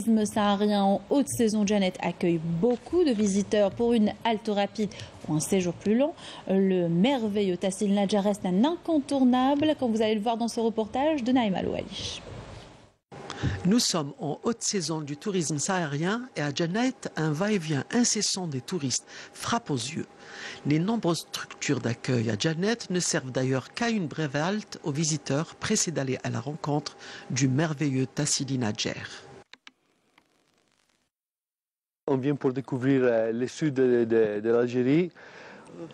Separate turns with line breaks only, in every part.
tourisme saharien en haute saison, Janet accueille beaucoup de visiteurs pour une halte rapide ou un séjour plus long. Le merveilleux Tassil Nadja reste un incontournable, comme vous allez le voir dans ce reportage de Naïma Loualish.
Nous sommes en haute saison du tourisme saharien et à Janet, un va-et-vient incessant des touristes frappe aux yeux. Les nombreuses structures d'accueil à Janet ne servent d'ailleurs qu'à une brève halte aux visiteurs pressés d'aller à la rencontre du merveilleux Tassili Nadjer.
On vient pour découvrir le sud de l'Algérie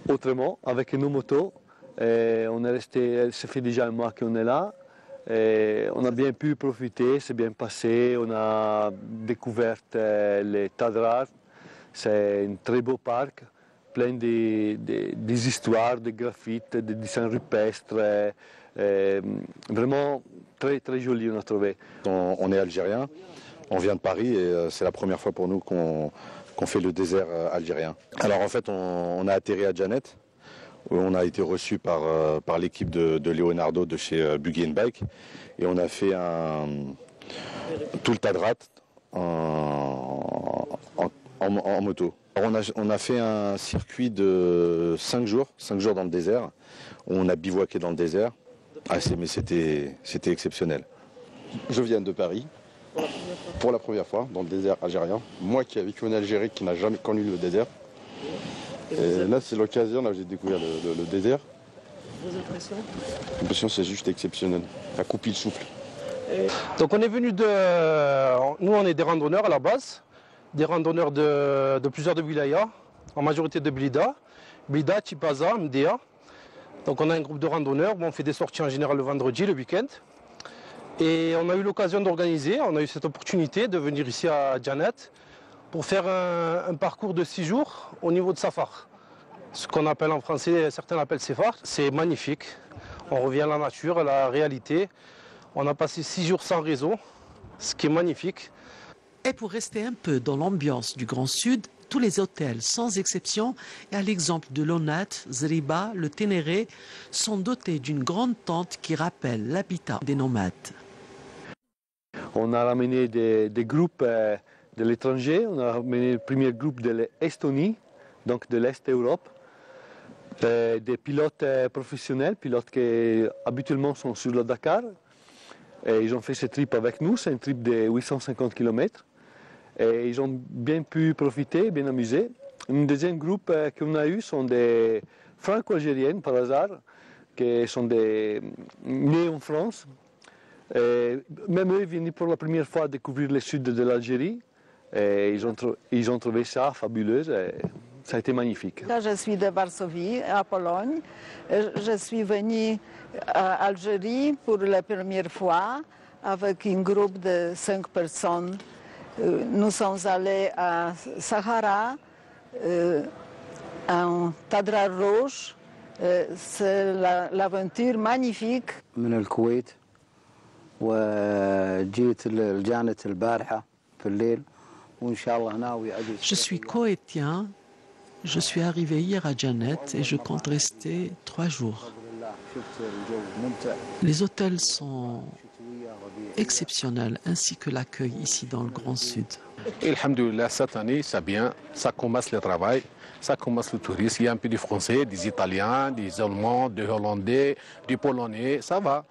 autrement, avec nos motos. Et on est resté, ça fait déjà un mois qu'on est là. Et on a bien pu profiter, c'est bien passé. On a découvert les Tadrar. C'est un très beau parc, plein des histoires, des graffites, des dessins rupestres. Vraiment très, très joli, on a trouvé.
On est algérien, on vient de Paris et c'est la première fois pour nous qu'on fait le désert algérien. Alors en fait, on a atterri à Janet. On a été reçu par l'équipe de Leonardo de chez Buggy & Bike et on a fait tout le Tadrat en moto. Alors on a fait un circuit de 5 jours dans le désert. On a bivouaqué dans le désert. Mais c'était exceptionnel.
Je viens de Paris pour la première fois dans le désert algérien. Moi qui ai vécu en Algérie, qui n'a jamais connu le désert. Et là, c'est l'occasion, là j'ai découvert le désert.
Vos impressions?
L'impression, c'est juste exceptionnel. Ça coupe le souffle.
Donc on est venu nous on est des randonneurs à la base, des randonneurs de plusieurs de wilayas, en majorité de Blida, Tipaza, Mdea. Donc on a un groupe de randonneurs, on fait des sorties en général le vendredi, le week-end. Et on a eu l'occasion d'organiser, on a eu cette opportunité de venir ici à Janet pour faire un parcours de 6 jours au niveau de Safar. Ce qu'on appelle en français, certains l'appellent Safar. C'est magnifique. On revient à la nature, à la réalité. On a passé 6 jours sans réseau, ce qui est magnifique.
Et pour rester un peu dans l'ambiance du Grand Sud, tous les hôtels, sans exception, et à l'exemple de Lonat, Zriba, le Ténéré, sont dotés d'une grande tente qui rappelle l'habitat des nomades.
On a ramené des groupes de l'étranger. On a ramené le premier groupe de l'Estonie, donc de l'Est Europe. Des pilotes professionnels, pilotes qui habituellement sont sur le Dakar. Et ils ont fait ce trip avec nous, c'est un trip de 850 km. Et ils ont bien pu profiter, bien amuser. Un deuxième groupe qu'on a eu sont des franco-algériennes par hasard, qui sont nés en France. Et même eux viennent pour la première fois découvrir le sud de l'Algérie. Et ils ont trouvé ça fabuleux. Et ça a été magnifique.
Là, je suis de Varsovie, à Pologne. Je suis venue à Algérie pour la première fois avec un groupe de 5 personnes. Nous sommes allés à Sahara, en Tadra Rouge. C'est l'aventure magnifique.
من الكويت وجيت الجانة البارحة في الليل وإن شاء الله ناوي أجي.
Je suis koweïtien. Je suis arrivé hier à Janet et je compte rester 3 jours. Les hôtels sont exceptionnels, ainsi que l'accueil ici dans le Grand Sud.
Alhamdoulilah, cette année, c'est bien. Ça commence le travail, ça commence le tourisme. Il y a un peu de Français, des Italiens, des Allemands, des Hollandais, des Polonais, ça va.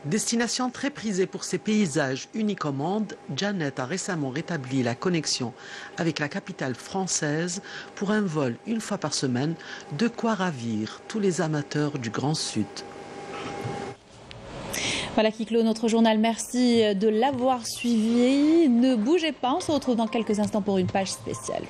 Destination très prisée pour ses paysages uniques au monde, Janet a récemment rétabli la connexion avec la capitale française pour un vol une fois par semaine, de quoi ravir tous les amateurs du Grand Sud.
Voilà qui clôt notre journal. Merci de l'avoir suivi. Ne bougez pas, on se retrouve dans quelques instants pour une page spéciale.